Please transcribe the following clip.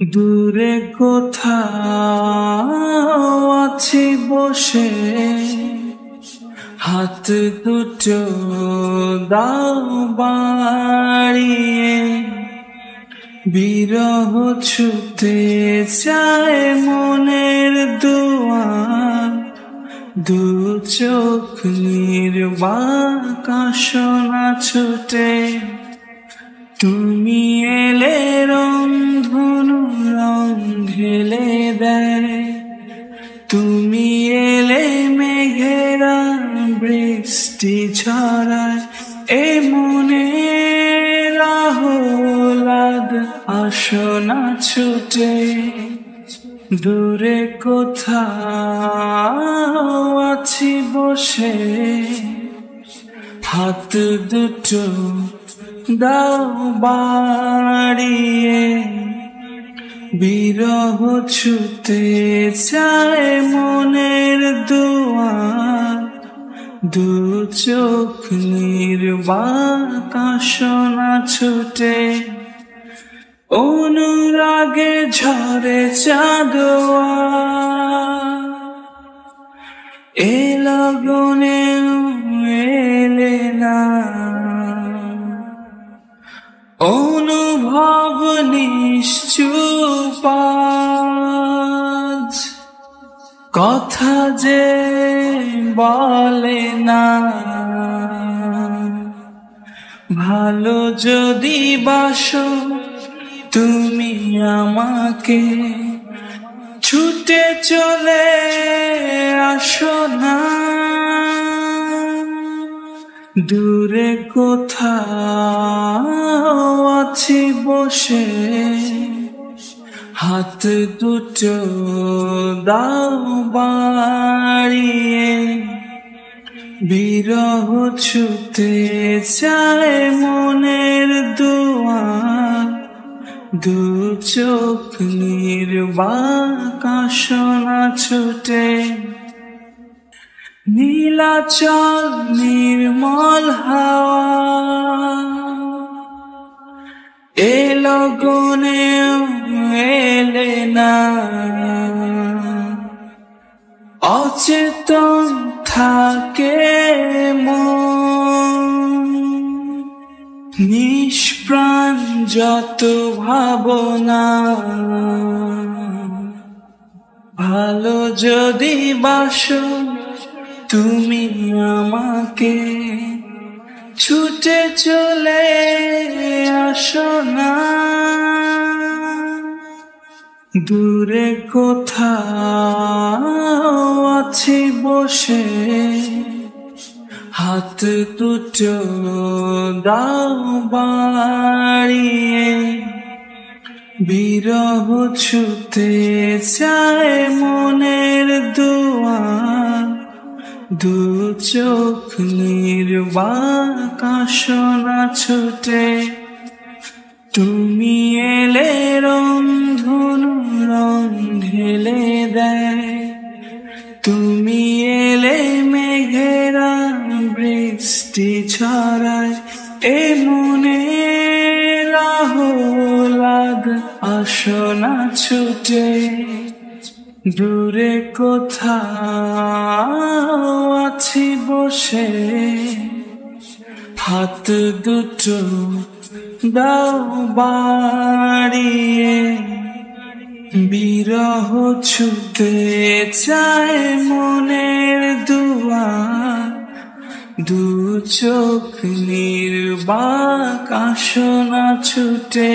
দূরে কোথাও আছি বসে, হাত দুটো দাও বাড়িয়ে, বিরহ ছুতে চায় মনের দুয়ার, দু চোখ নির্বাক আসনা ছুটে। তুমি এলে রংধনু রং ঢেলে দেয়, তুমি এলে মেঘেরা বৃষ্টি ছড়ায়, এ মনে আহ্লাদ আসনা ছুটে। দূরে কোথাও আছি বসে, হাত দুটো দাও বাড়িয়ে, বিরহ ছুতে চায় মনের দুয়ার, দু চোখ নির্বাক আসনা ছুটে। অনুরাগে ঝরে চাঁদোয়া, এ লগনে এলে না, অনুভব নিশ্চুপ আজ, কথা যে বলে না। ভালো যদি বাসো তুমি আমাকে, ছুটে চলে আসো না। দূরে কোথাও আছি বসে, হাত দুটো দাও বাড়িয়ে, বিরহ ছুতে চায় মনের দুয়ার, দু চোখ নির্বাক আসনা ছুটে। নীলাচল নির্মল হাওয়া, এ লগনে এলে না, অচেতন থাকে মন, নিষ্প্রাণ যত ভাবনা। ভালো যদি বাসো তুমি আমাকে, ছুটে চলে আসো না। দূরে কোথাও আছি বসে, হাত দুটো দাও বাড়িয়ে, বিরহ ছুতে চায় মনের দুয়ার, দু চোখ নির্বাক আসনা ছুটে। তুমি এলে রংধনু রং ঢেলে দেয়, তুমি এলে মেঘেরা বৃষ্টি ছড়ায়, এ মনে আহ্লাদ আসনা ছুটে। দূরে কোথাও আছি বসে, হাত দুটো দাও বাড়িয়ে, বিরহ ছুতে চায় মনের দুয়ার, দু চোখ নির্বাক আসনা ছুটে।